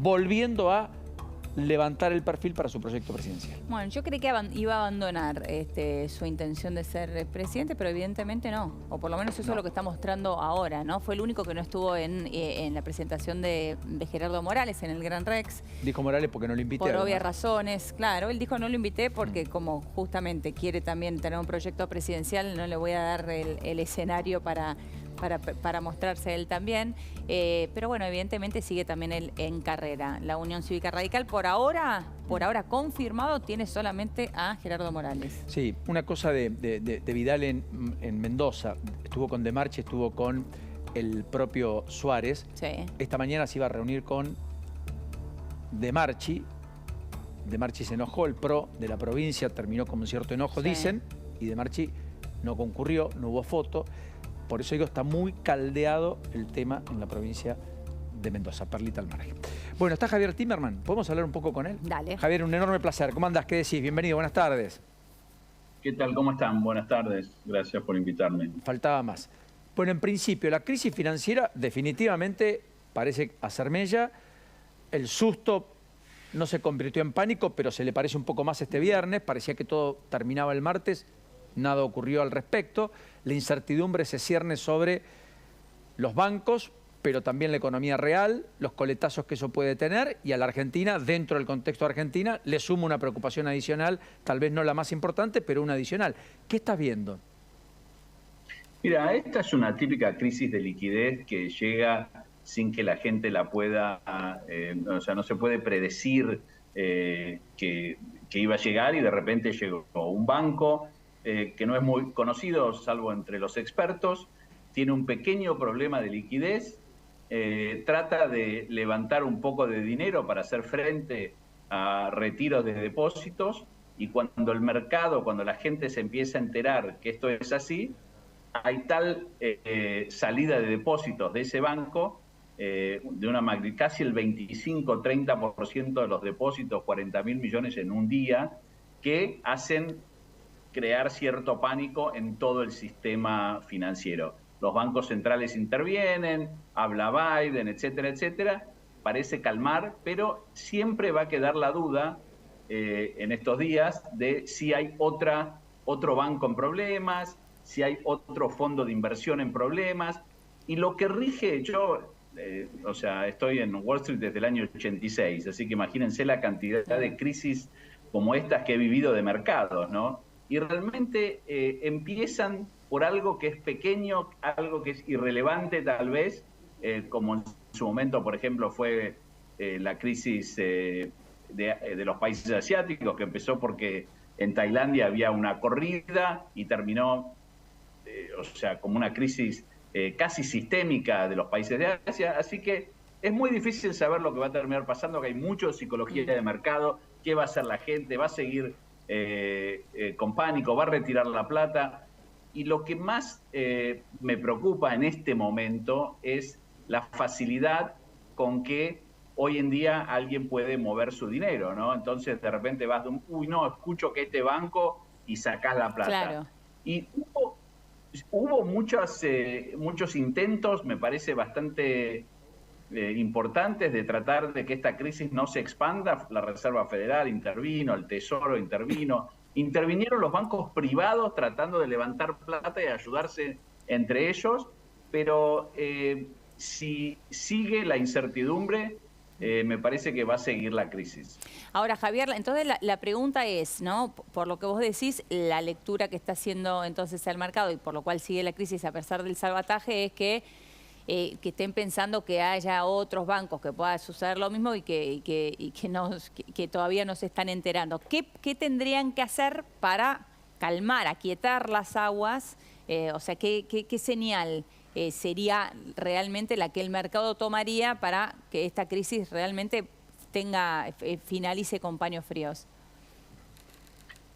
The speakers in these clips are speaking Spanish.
volviendo a levantar el perfil para su proyecto presidencial. Bueno, yo creí que iba a abandonar su intención de ser presidente, pero evidentemente no. O por lo menos eso es lo que está mostrando ahora, ¿no? Fue el único que no estuvo en la presentación de Gerardo Morales en el Gran Rex. Dijo Morales porque no lo invité. Por obvias razones, claro. Él dijo no lo invité porque como justamente quiere también tener un proyecto presidencial, no le voy a dar el escenario para mostrarse él también. Pero bueno, evidentemente sigue también él en carrera. La Unión Cívica Radical por ahora confirmado, tiene solamente a Gerardo Morales. Sí, una cosa de Vidal en Mendoza. Estuvo con De Marchi, estuvo con el propio Suárez. Sí. Esta mañana se iba a reunir con De Marchi. De Marchi se enojó, el PRO de la provincia terminó con un cierto enojo, sí, dicen, y De Marchi no concurrió, no hubo foto. Por eso digo, está muy caldeado el tema en la provincia de Mendoza, perlita al margen. Bueno, está Javier Timerman. ¿Podemos hablar un poco con él? Dale. Javier, un enorme placer. ¿Cómo andás? ¿Qué decís? Bienvenido, buenas tardes. ¿Qué tal? ¿Cómo están? Buenas tardes. Gracias por invitarme. Faltaba más. Bueno, en principio, la crisis financiera definitivamente parece hacer mella. El susto no se convirtió en pánico, pero se le parece un poco más este viernes. Parecía que todo terminaba el martes. Nada ocurrió al respecto. La incertidumbre se cierne sobre los bancos, pero también la economía real, los coletazos que eso puede tener, y a la Argentina, dentro del contexto de Argentina, le suma una preocupación adicional, tal vez no la más importante, pero una adicional. ¿Qué estás viendo? Mira, esta es una típica crisis de liquidez que llega sin que la gente la pueda, o sea, no se puede predecir que iba a llegar, y de repente llegó un banco que no es muy conocido, salvo entre los expertos, tiene un pequeño problema de liquidez, trata de levantar un poco de dinero para hacer frente a retiros de depósitos, y cuando el mercado, cuando la gente se empieza a enterar que esto es así, hay tal salida de depósitos de ese banco, de una magnitud, casi el 25-30% de los depósitos, 40.000 millones en un día, que hacen crear cierto pánico en todo el sistema financiero. Los bancos centrales intervienen, habla Biden, etcétera, etcétera. Parece calmar, pero siempre va a quedar la duda en estos días de si hay otro banco en problemas, si hay otro fondo de inversión en problemas. Y lo que rige, o sea, estoy en Wall Street desde el año 86, así que imagínense la cantidad de crisis como estas que he vivido de mercados, ¿no? Y realmente empiezan por algo que es pequeño, algo que es irrelevante tal vez, como en su momento, por ejemplo, fue la crisis de los países asiáticos, que empezó porque en Tailandia había una corrida y terminó, o sea, como una crisis casi sistémica de los países de Asia. Así que es muy difícil saber lo que va a terminar pasando, que hay mucho psicología de mercado, qué va a hacer la gente, va a seguir con pánico, va a retirar la plata. Y lo que más me preocupa en este momento es la facilidad con que hoy en día alguien puede mover su dinero, ¿no? Entonces de repente vas de un, uy, no, escucho que este banco, y sacás la plata. Claro. Y hubo muchos intentos, me parece bastante importantes, de tratar de que esta crisis no se expanda. La Reserva Federal intervino, el Tesoro intervinieron los bancos privados tratando de levantar plata y ayudarse entre ellos, pero si sigue la incertidumbre, me parece que va a seguir la crisis. Ahora, Javier, entonces la pregunta es, ¿no? Por lo que vos decís, la lectura que está haciendo entonces el mercado, y por lo cual sigue la crisis a pesar del salvataje, es que estén pensando que haya otros bancos que pueda suceder lo mismo y que todavía no se están enterando. ¿Qué tendrían que hacer para calmar, aquietar las aguas? O sea, ¿qué señal sería realmente la que el mercado tomaría para que esta crisis realmente finalice con paños fríos?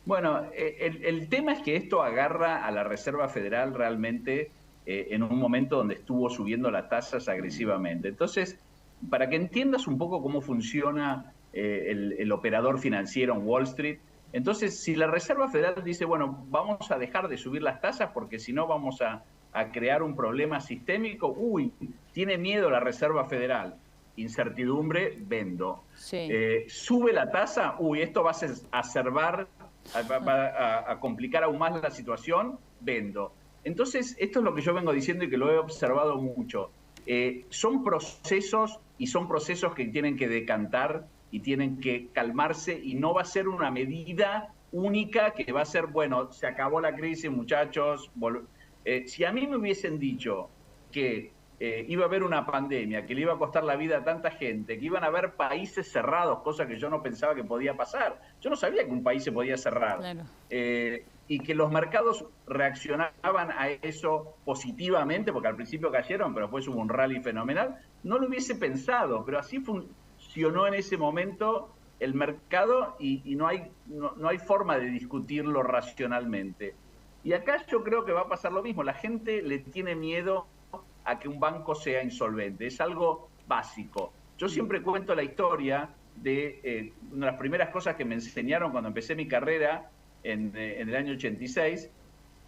Bueno, el tema es que esto agarra a la Reserva Federal realmente en un momento donde estuvo subiendo las tasas agresivamente. Entonces, para que entiendas un poco cómo funciona el operador financiero en Wall Street, entonces si la Reserva Federal dice, bueno, vamos a dejar de subir las tasas porque si no vamos a crear un problema sistémico, tiene miedo la Reserva Federal, incertidumbre, vendo. Sí. Sube la tasa, esto va a acerbar, a complicar aún más la situación, vendo. Entonces, esto es lo que yo vengo diciendo y que lo he observado mucho. Son procesos que tienen que decantar y tienen que calmarse, y no va a ser una medida única que va a ser, bueno, se acabó la crisis, muchachos. Si a mí me hubiesen dicho que iba a haber una pandemia, que le iba a costar la vida a tanta gente, que iban a haber países cerrados, cosa que yo no pensaba que podía pasar. Yo no sabía que un país se podía cerrar. Claro. Y que los mercados reaccionaban a eso positivamente, porque al principio cayeron, pero después hubo un rally fenomenal. No lo hubiese pensado, pero así funcionó en ese momento el mercado, y no hay forma de discutirlo racionalmente. Y acá yo creo que va a pasar lo mismo. La gente le tiene miedo a que un banco sea insolvente. Es algo básico. Yo siempre cuento la historia de una de las primeras cosas que me enseñaron cuando empecé mi carrera en el año 86,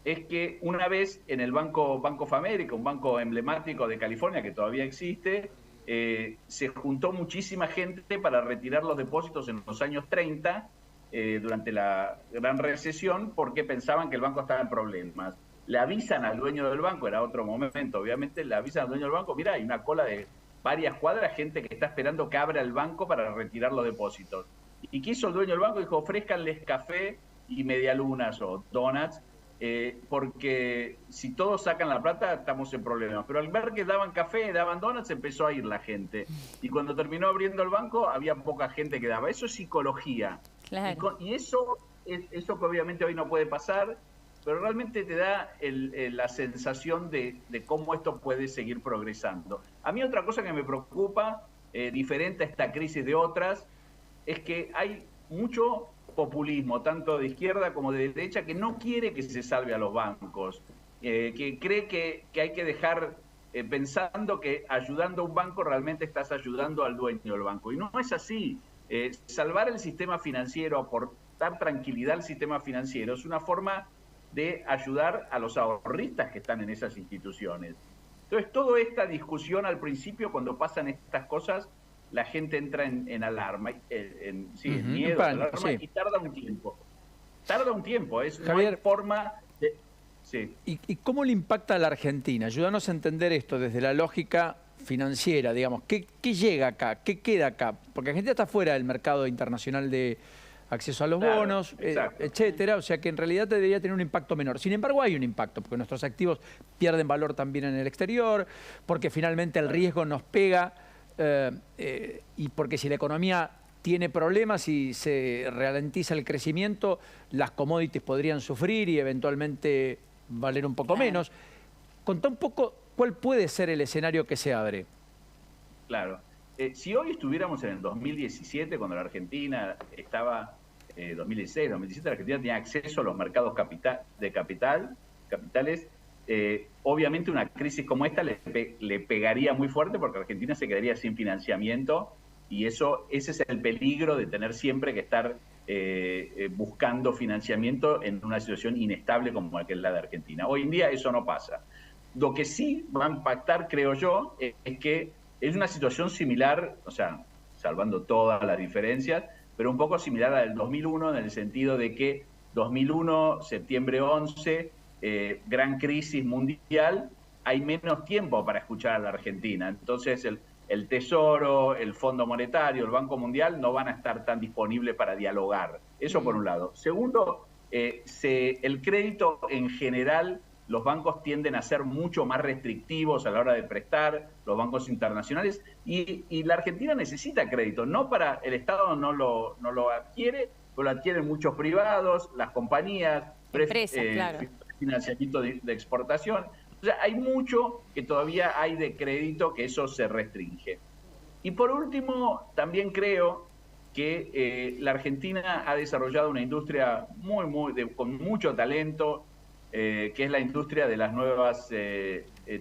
es que una vez en el Banco of America, un banco emblemático de California que todavía existe, se juntó muchísima gente para retirar los depósitos en los años 30, durante la gran recesión, porque pensaban que el banco estaba en problemas. Le avisan al dueño del banco, era otro momento, obviamente, le avisan al dueño del banco, mira, hay una cola de varias cuadras, gente que está esperando que abra el banco para retirar los depósitos. ¿Y qué hizo el dueño del banco? Dijo, ofrézcanles café y medialunas o donuts, porque si todos sacan la plata estamos en problemas. Pero al ver que daban café, daban donuts, empezó a ir la gente. Y cuando terminó abriendo el banco, había poca gente que daba. Eso es psicología. Claro. Y eso que obviamente hoy no puede pasar, pero realmente te da la sensación de cómo esto puede seguir progresando. A mí otra cosa que me preocupa, diferente a esta crisis de otras, es que hay mucho populismo, tanto de izquierda como de derecha, que no quiere que se salve a los bancos, que cree que hay que dejar, pensando que ayudando a un banco realmente estás ayudando al dueño del banco. Y no es así. Salvar el sistema financiero, aportar tranquilidad al sistema financiero, es una forma de ayudar a los ahorristas que están en esas instituciones. Entonces, toda esta discusión al principio, cuando pasan estas cosas, la gente entra en alarma, en miedo, pánico, alarma, sí. y tarda un tiempo. Tarda un tiempo, Javier, no hay forma de... Sí. ¿Y cómo le impacta a la Argentina? Ayúdanos a entender esto desde la lógica financiera, digamos. ¿Qué llega acá? ¿Qué queda acá? Porque Argentina está fuera del mercado internacional de acceso a los bonos, etcétera, o sea que en realidad debería tener un impacto menor. Sin embargo, hay un impacto, porque nuestros activos pierden valor también en el exterior, porque finalmente el riesgo nos pega, y porque si la economía tiene problemas y se ralentiza el crecimiento, las commodities podrían sufrir y eventualmente valer un poco menos. Contá un poco cuál puede ser el escenario que se abre. Claro. Si hoy estuviéramos en el 2017, cuando la Argentina estaba, 2016, 2017, la Argentina tenía acceso a los mercados capitales, obviamente una crisis como esta le pegaría muy fuerte, porque Argentina se quedaría sin financiamiento, y ese es el peligro de tener siempre que estar buscando financiamiento en una situación inestable como la que es la de Argentina. Hoy en día eso no pasa. Lo que sí va a impactar, creo yo, es que es una situación similar, o sea, salvando todas las diferencias, pero un poco similar a la del 2001, en el sentido de que 2001, septiembre 11, gran crisis mundial, hay menos tiempo para escuchar a la Argentina. Entonces el Tesoro, el Fondo Monetario, el Banco Mundial no van a estar tan disponibles para dialogar. Eso por un lado. Segundo, el crédito en general, los bancos tienden a ser mucho más restrictivos a la hora de prestar, los bancos internacionales, y la Argentina necesita crédito, no para el Estado no lo adquiere, pero lo adquieren muchos privados, las compañías, empresas, claro, financiamiento de exportación. O sea, hay mucho que todavía hay de crédito que eso se restringe. Y por último, también creo que la Argentina ha desarrollado una industria con mucho talento, que es la industria de las nuevas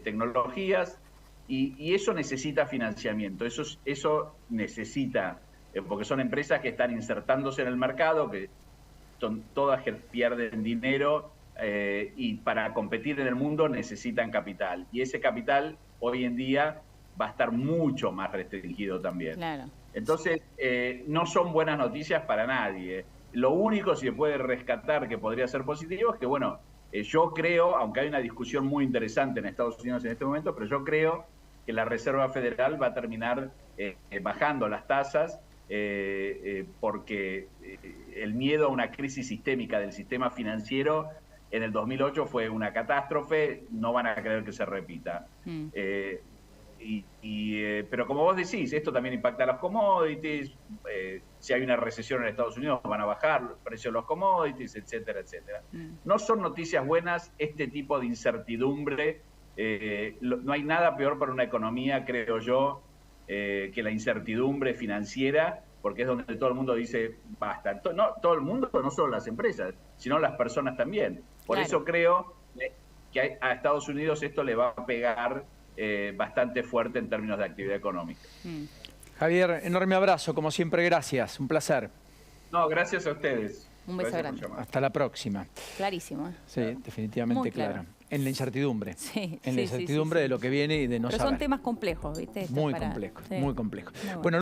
tecnologías, y eso necesita financiamiento, eso necesita, porque son empresas que están insertándose en el mercado, que todas que pierden dinero, y para competir en el mundo necesitan capital, y ese capital hoy en día va a estar mucho más restringido también. Claro. Entonces, no son buenas noticias para nadie. Lo único, si se puede rescatar, que podría ser positivo, es que, bueno, yo creo, aunque hay una discusión muy interesante en Estados Unidos en este momento, pero yo creo que la Reserva Federal va a terminar bajando las tasas porque el miedo a una crisis sistémica del sistema financiero en el 2008 fue una catástrofe, no van a creer que se repita. Pero como vos decís, esto también impacta a los commodities, si hay una recesión en Estados Unidos van a bajar los precios de los commodities, etcétera, etcétera. No son noticias buenas este tipo de incertidumbre, no hay nada peor para una economía, creo yo, que la incertidumbre financiera, porque es donde todo el mundo dice, basta. No, todo el mundo, no solo las empresas, sino las personas también. Por Claro. eso creo que a Estados Unidos esto le va a pegar bastante fuerte en términos de actividad económica. Javier, enorme abrazo, como siempre, gracias, un placer. No, gracias a ustedes. Un beso Gracias por grande. llamar. Hasta la próxima. Clarísimo, ¿eh? Sí, definitivamente Muy claro. claro. En la incertidumbre. Sí, en la sí, sí, incertidumbre sí. de lo que viene y de no Pero saber. son temas complejos, ¿viste? Esto Muy para- complejos, sí. muy complejos. Muy bueno. Bueno,